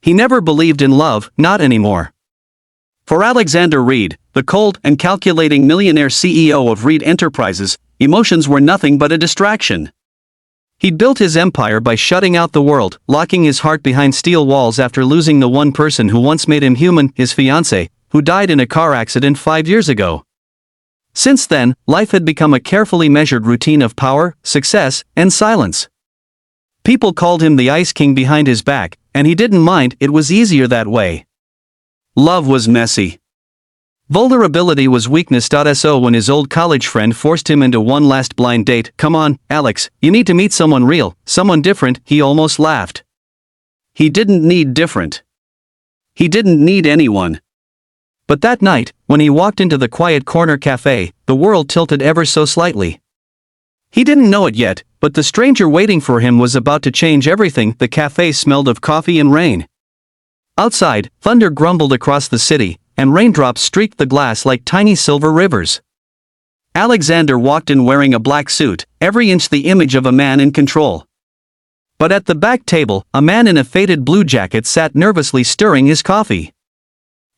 He never believed in love, not anymore. For Alexander Reed, the cold and calculating millionaire CEO of Reed Enterprises, emotions were nothing but a distraction. He'd built his empire by shutting out the world, locking his heart behind steel walls after losing the one person who once made him human, his fiancée, who died in a car accident 5 years ago. Since then, life had become a carefully measured routine of power, success, and silence. People called him the Ice King behind his back, and he didn't mind, it was easier that way. Love was messy. Vulnerability was weakness. So when his old college friend forced him into one last blind date, "Come on, Alex, you need to meet someone real, someone different," he almost laughed. He didn't need different. He didn't need anyone. But that night, when he walked into the quiet corner café, the world tilted ever so slightly. He didn't know it yet, but the stranger waiting for him was about to change everything. The café smelled of coffee and rain. Outside, thunder grumbled across the city, and raindrops streaked the glass like tiny silver rivers. Alexander walked in wearing a black suit, every inch the image of a man in control. But at the back table, a man in a faded blue jacket sat nervously stirring his coffee.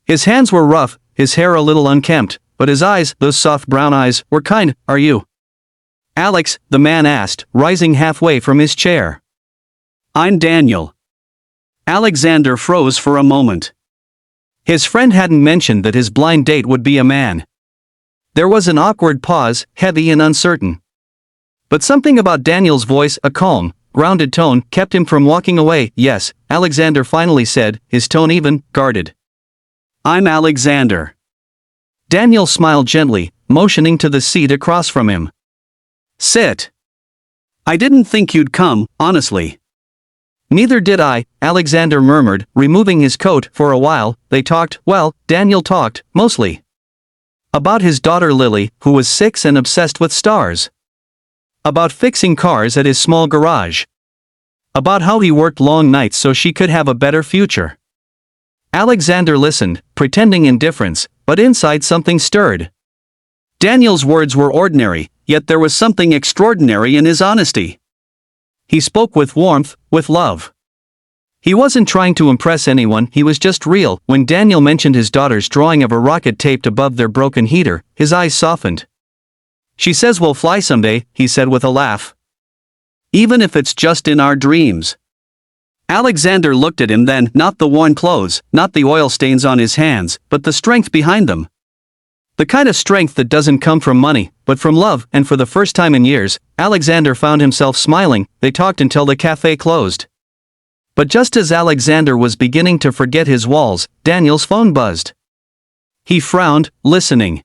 His hands were rough, his hair a little unkempt, but his eyes, those soft brown eyes, were kind. "Are you Alex?" the man asked, rising halfway from his chair. "I'm Daniel." Alexander froze for a moment. His friend hadn't mentioned that his blind date would be a man. There was an awkward pause, heavy and uncertain. But something about Daniel's voice, a calm, grounded tone, kept him from walking away. "Yes," Alexander finally said, his tone even, guarded. "I'm Alexander." Daniel smiled gently, motioning to the seat across from him. "Sit. I didn't think you'd come, honestly." "Neither did I," Alexander murmured, removing his coat. For a while, they talked, Daniel talked, mostly about his daughter Lily, who was 6 and obsessed with stars. About fixing cars at his small garage. About how he worked long nights so she could have a better future. Alexander listened, pretending indifference, but inside something stirred. Daniel's words were ordinary, yet there was something extraordinary in his honesty. He spoke with warmth, with love. He wasn't trying to impress anyone, he was just real. When Daniel mentioned his daughter's drawing of a rocket taped above their broken heater, his eyes softened. "She says we'll fly someday," he said with a laugh. "Even if it's just in our dreams." Alexander looked at him then, not the worn clothes, not the oil stains on his hands, but the strength behind them. The kind of strength that doesn't come from money, but from love, and for the first time in years, Alexander found himself smiling. They talked until the cafe closed. But just as Alexander was beginning to forget his walls, Daniel's phone buzzed. He frowned, listening.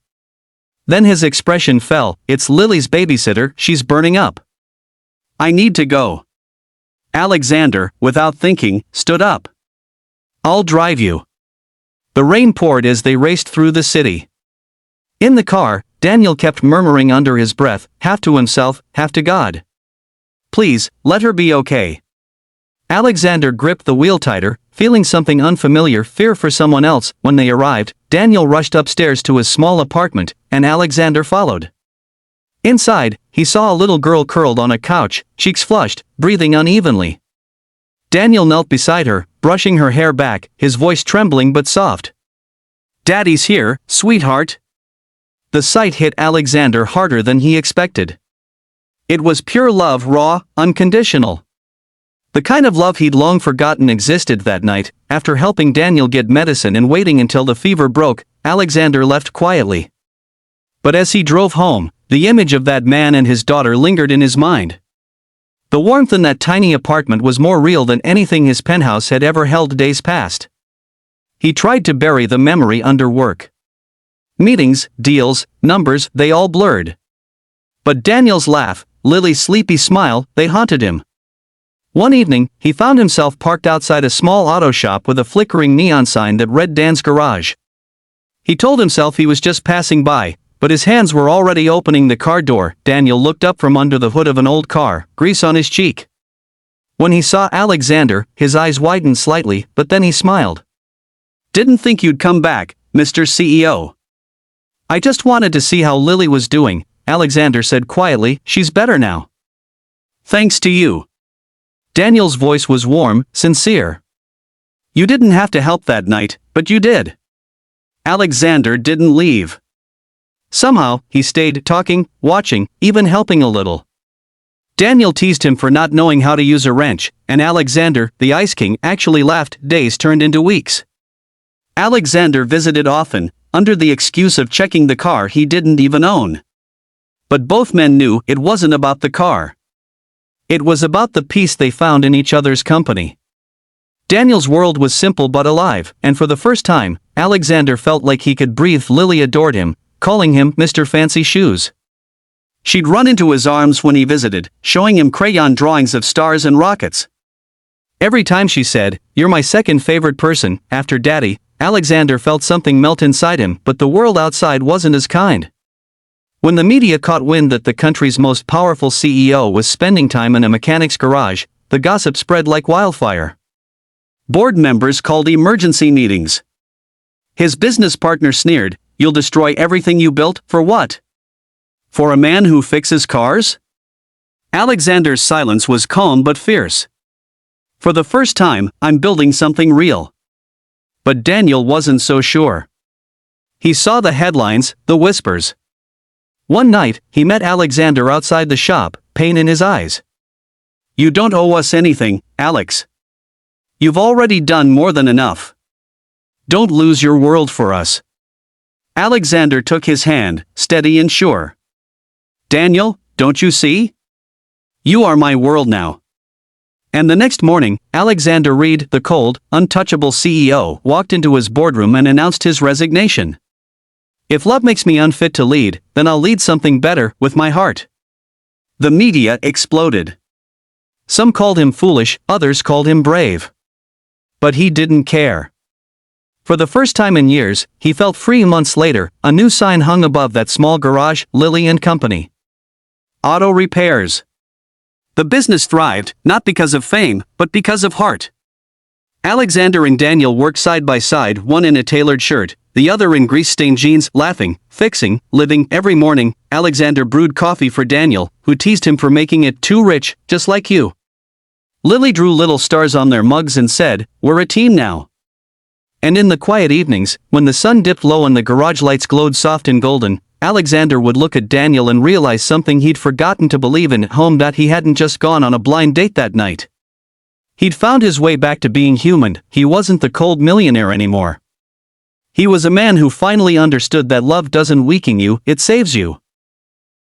Then his expression fell. "It's Lily's babysitter, she's burning up. I need to go." Alexander, without thinking, stood up. "I'll drive you." The rain poured as they raced through the city. In the car, Daniel kept murmuring under his breath, half to himself, half to God. "Please, let her be okay." Alexander gripped the wheel tighter, feeling something unfamiliar, fear for someone else. When they arrived, Daniel rushed upstairs to his small apartment, and Alexander followed. Inside, he saw a little girl curled on a couch, cheeks flushed, breathing unevenly. Daniel knelt beside her, brushing her hair back, his voice trembling but soft. "Daddy's here, sweetheart." The sight hit Alexander harder than he expected. It was pure love, raw, unconditional. The kind of love he'd long forgotten existed that night. After helping Daniel get medicine and waiting until the fever broke, Alexander left quietly. But as he drove home, the image of that man and his daughter lingered in his mind. The warmth in that tiny apartment was more real than anything his penthouse had ever held days past. He tried to bury the memory under work. Meetings, deals, numbers, they all blurred. But Daniel's laugh, Lily's sleepy smile, they haunted him. One evening, he found himself parked outside a small auto shop with a flickering neon sign that read Dan's Garage. He told himself he was just passing by, but his hands were already opening the car door. Daniel looked up from under the hood of an old car, grease on his cheek. When he saw Alexander, his eyes widened slightly, but then he smiled. "Didn't think you'd come back, Mr. CEO. I just wanted to see how Lily was doing," Alexander said quietly. "She's better now. Thanks to you." Daniel's voice was warm, sincere. You didn't have to help that night, but you did. Alexander didn't leave. Somehow, he stayed talking, watching, even helping a little. Daniel teased him for not knowing how to use a wrench, and Alexander, the Ice King, actually laughed. Days turned into weeks. Alexander visited often, under the excuse of checking the car he didn't even own. But both men knew it wasn't about the car. It was about the peace they found in each other's company. Daniel's world was simple but alive, and for the first time, Alexander felt like he could breathe. Lily adored him, calling him Mr. Fancy Shoes. She'd run into his arms when he visited, showing him crayon drawings of stars and rockets. Every time she said, "You're my second favorite person, after Daddy," Alexander felt something melt inside him, but the world outside wasn't as kind. When the media caught wind that the country's most powerful CEO was spending time in a mechanic's garage, the gossip spread like wildfire. Board members called emergency meetings. His business partner sneered, "You'll destroy everything you built, for what? For a man who fixes cars?" Alexander's silence was calm but fierce. "For the first time, I'm building something real." But Daniel wasn't so sure. He saw the headlines, the whispers. One night, he met Alexander outside the shop, pain in his eyes. "You don't owe us anything, Alex. You've already done more than enough. Don't lose your world for us." Alexander took his hand, steady and sure. "Daniel, don't you see? You are my world now." And the next morning, Alexander Reed, the cold, untouchable CEO, walked into his boardroom and announced his resignation. "If love makes me unfit to lead, then I'll lead something better, with my heart." The media exploded. Some called him foolish, others called him brave. But he didn't care. For the first time in years, he felt free. Months later, a new sign hung above that small garage, Lily and Company. Auto repairs. The business thrived, not because of fame, but because of heart. Alexander and Daniel worked side by side, one in a tailored shirt, the other in grease-stained jeans, laughing, fixing, living. Every morning, Alexander brewed coffee for Daniel, who teased him for making it too rich, just like you. Lily drew little stars on their mugs and said, "We're a team now." And in the quiet evenings, when the sun dipped low and the garage lights glowed soft and golden, Alexander would look at Daniel and realize something he'd forgotten to believe in at home, that he hadn't just gone on a blind date that night. He'd found his way back to being human. He wasn't the cold millionaire anymore. He was a man who finally understood that love doesn't weaken you, it saves you.